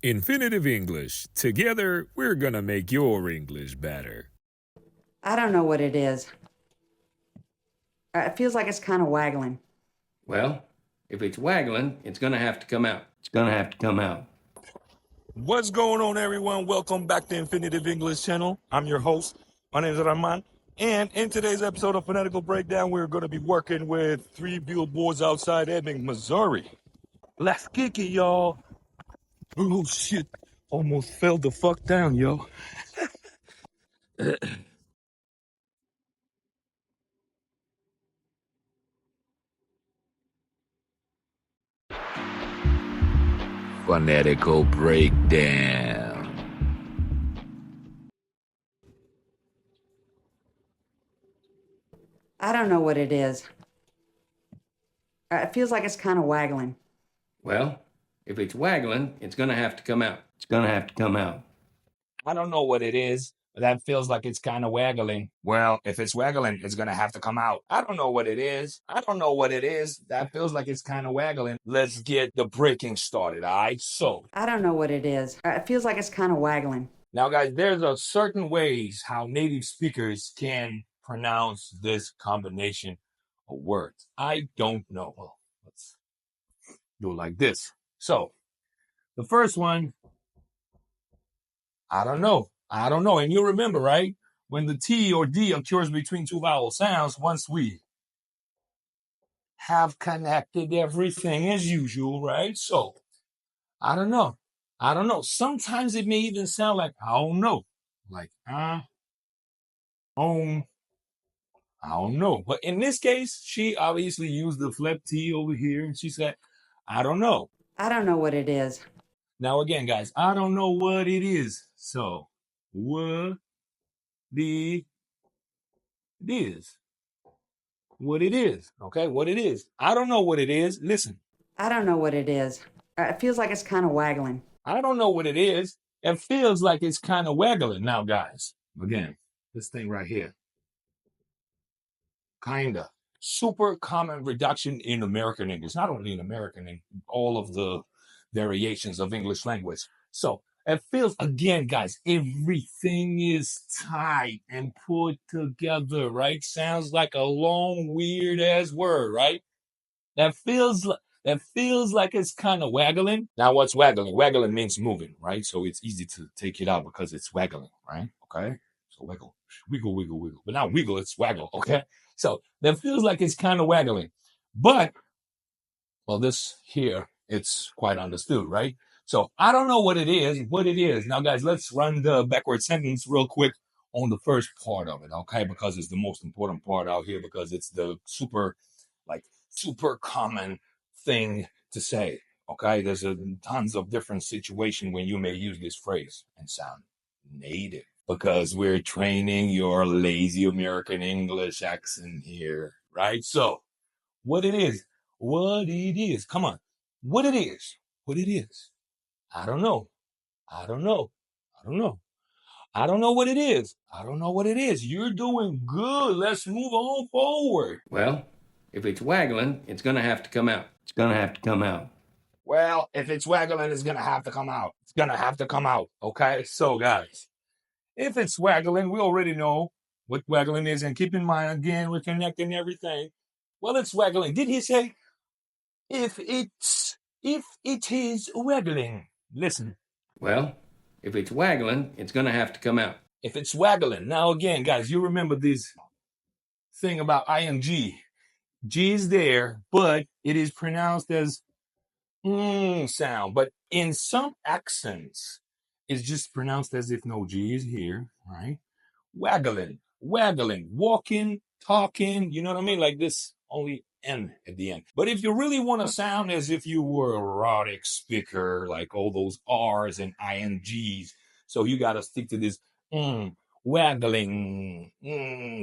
Infinitive English. Together, we're gonna make your English better. I don't know what it is. It feels like it's kind of waggling. Well, if it's waggling, it's gonna have to come out. It's gonna have to come out. What's going on, everyone? Welcome back to Infinitive English Channel. I'm your host. My name is Rahman. And in today's episode of Phonetical Breakdown, we're going to be working with 3 billboards outside Ebbing, Missouri. Let's kick it, y'all. Oh, shit. Almost fell the fuck down, yo. Phonetical Breakdown. I don't know what it is. It feels like it's kind of waggling. Well, if it's waggling, it's gonna have to come out. It's gonna have to come out. I don't know what it is, but that feels like it's kind of waggling. Well, if it's waggling, it's going to have to come out. I don't know what it is. I don't know what it is. That feels like it's kind of waggling. Let's get the breaking started, all right? So, I don't know what it is. It feels like it's kind of waggling. now, guys, there's a certain ways how native speakers can pronounce this combination of words. I don't know. Well, let's do it like this. So, the first one, I don't know. I don't know. And you'll remember, right? When the T or D occurs between two vowel sounds, once we have connected everything as usual, right? So, I don't know. I don't know. Sometimes it may even sound like, I don't know. Like, I don't know. But in this case, she obviously used the flip T over here. And she said, I don't know. I don't know what it is. Now, again, guys, I don't know what it is. So, what it is. What it is. Okay, what it is. I don't know what it is. Listen. I don't know what it is. It feels like it's kind of waggling. I don't know what it is. It feels like it's kind of waggling. Now, guys, again, this thing right here. Kinda. Super common reduction in American English. Not only in American English, all of the variations of English language. So it feels, again, guys, everything is tight and put together, right? Sounds like a long, weird ass word, right? That feels like it's kind of waggling. Now, what's waggling? Waggling means moving, right? So it's easy to take it out because it's waggling, right? Okay. So wiggle, wiggle, wiggle, wiggle. But not wiggle, it's waggle, okay? So that feels like it's kind of waggling. But, well, this here, it's quite understood, right? So I don't know what it is. Now, guys, let's run the backward sentence real quick on the first part of it, okay? Because it's the most important part out here because it's the super common thing to say. Okay, there's tons of different situations when you may use this phrase and sound native because we're training your lazy American English accent here, right? So, what it is, come on, what it is. I don't know. I don't know what it is. I don't know what it is. You're doing good. Let's move on forward. Well, if it's waggling, it's gonna have to come out. It's gonna have to come out. Well, if it's waggling, it's going to have to come out. It's going to have to come out. Okay. So, guys, if it's waggling, we already know what waggling is. And keep in mind, again, we're connecting everything. Well, it's waggling. Did he say, if it is waggling? Listen. Well, if it's waggling, it's gonna have to come out. If it's waggling. Now, again, guys, you remember this thing about ing. G is there, but it is pronounced as sound, but in some accents, it's just pronounced as if no G is here, right? Waggling, walking, talking, you know what I mean? Like this, only N at the end. But if you really want to sound as if you were a erotic speaker, like all those R's and INGs, so you got to stick to this waggling.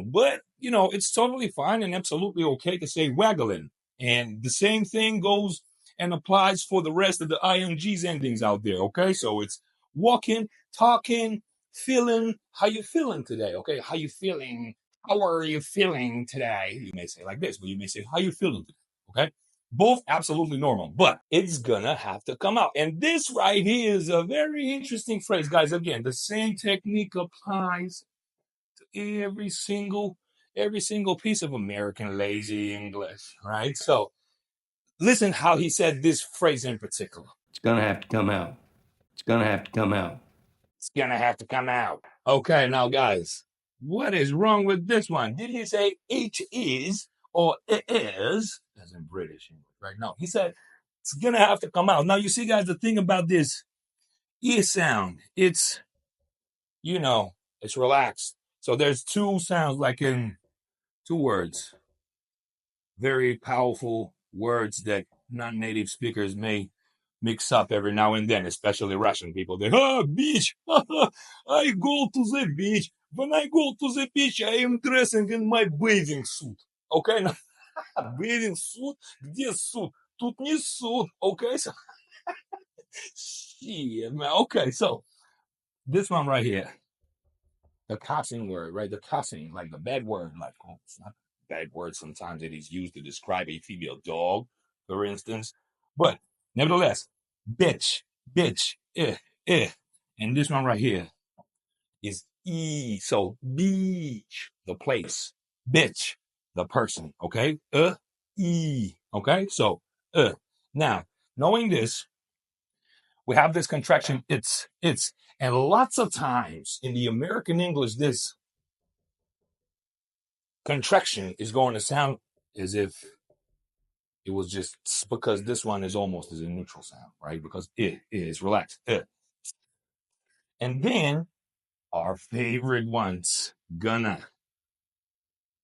But, it's totally fine and absolutely okay to say waggling. And the same thing goes and applies for the rest of the ING's endings out there, okay? So it's walking, talking, feeling. How you feeling today, okay? How you feeling? How are you feeling today? You may say like this, but you may say, how you feeling today, okay? Both absolutely normal, but it's gonna have to come out. And this right here is a very interesting phrase, guys. Again, the same technique applies to every single piece of American lazy English, right? So listen how he said this phrase in particular. It's going to have to come out. It's going to have to come out. It's gonna have to come out. Okay, now guys, what is wrong with this one? Did he say it is or it is? As in British English, right? No, he said it's gonna have to come out. Now you see, guys, the thing about this ear sound, it's it's relaxed. So there's two sounds, like in two words, very powerful words that non-native speakers may mix up every now and then, especially Russian people. They, beach, I go to the beach. When I go to the beach, I am dressing in my bathing suit. Okay, now, bathing suit? Где суд? Тут не суд. Okay, so, shit, man. Okay, so, this one right here, the cussing word, right? The cussing, like the bad word, like, oh, it's not a bad word. Sometimes it is used to describe a female dog, for instance. But nevertheless, bitch, eh. And this one right here is E. So beach, the place. Bitch, the person. Okay? E. Okay? So, Now, knowing this, we have this contraction, it's. And lots of times in the American English, this contraction is going to sound as if it was just because this one is almost as a neutral sound, right? Because it is relaxed. And then our favorite ones, gonna.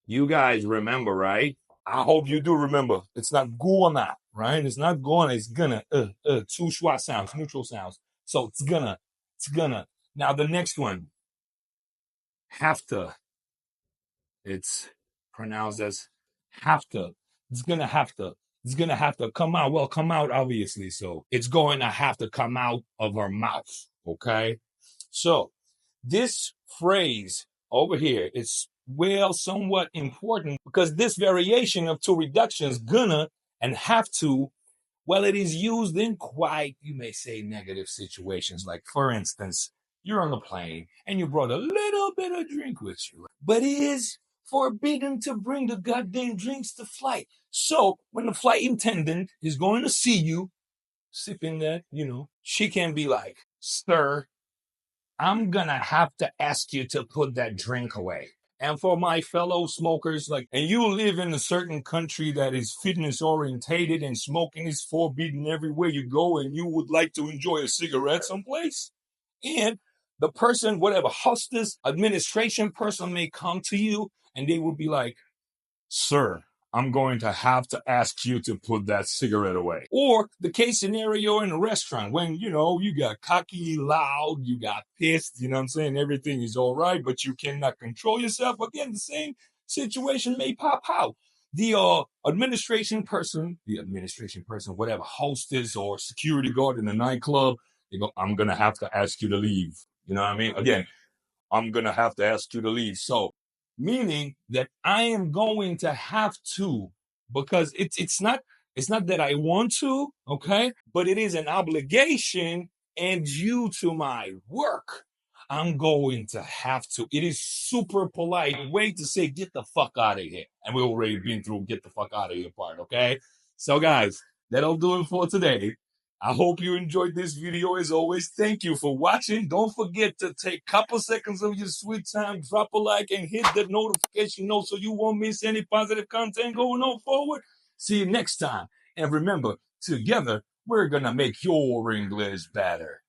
You guys remember, right? I hope you do remember. It's not gonna, right? It's not gonna, it's gonna. Two schwa sounds, neutral sounds. So it's gonna. Now the next one, have to. It's pronounced as have to. It's gonna have to. It's gonna have to come out. Well, come out, obviously. So it's going to have to come out of her mouth. Okay. So this phrase over here is somewhat important because this variation of two reductions, gonna and have to, well, it is used in quite, you may say, negative situations. Like, for instance, you're on a plane and you brought a little bit of drink with you, but it is forbidden to bring the goddamn drinks to flight. So when the flight attendant is going to see you sipping that, she can be like, sir, I'm gonna have to ask you to put that drink away. And for my fellow smokers, and you live in a certain country that is fitness orientated and smoking is forbidden everywhere you go, and you would like to enjoy a cigarette someplace, and the person, whatever hostess, administration person may come to you and they will be like, sir, I'm going to have to ask you to put that cigarette away. Or the case scenario in a restaurant when, you got cocky, loud, you got pissed, what I'm saying? Everything is all right, but you cannot control yourself. Again, the same situation may pop out. The administration person, whatever, hostess or security guard in a nightclub, they go, I'm going to have to ask you to leave. You know what I mean? Again, I'm going to have to ask you to leave. So, meaning that I am going to have to, because it's not that I want to, okay, but it is an obligation, and due to my work, I'm going to have to. It is super polite way to say get the fuck out of here, and we've already been through get the fuck out of here part, okay? So guys, that'll do it for today. I hope you enjoyed this video. As always, thank you for watching. Don't forget to take a couple seconds of your sweet time, drop a like, and hit the notification note so you won't miss any positive content going on forward. See you next time. And remember, together, we're going to make your English better.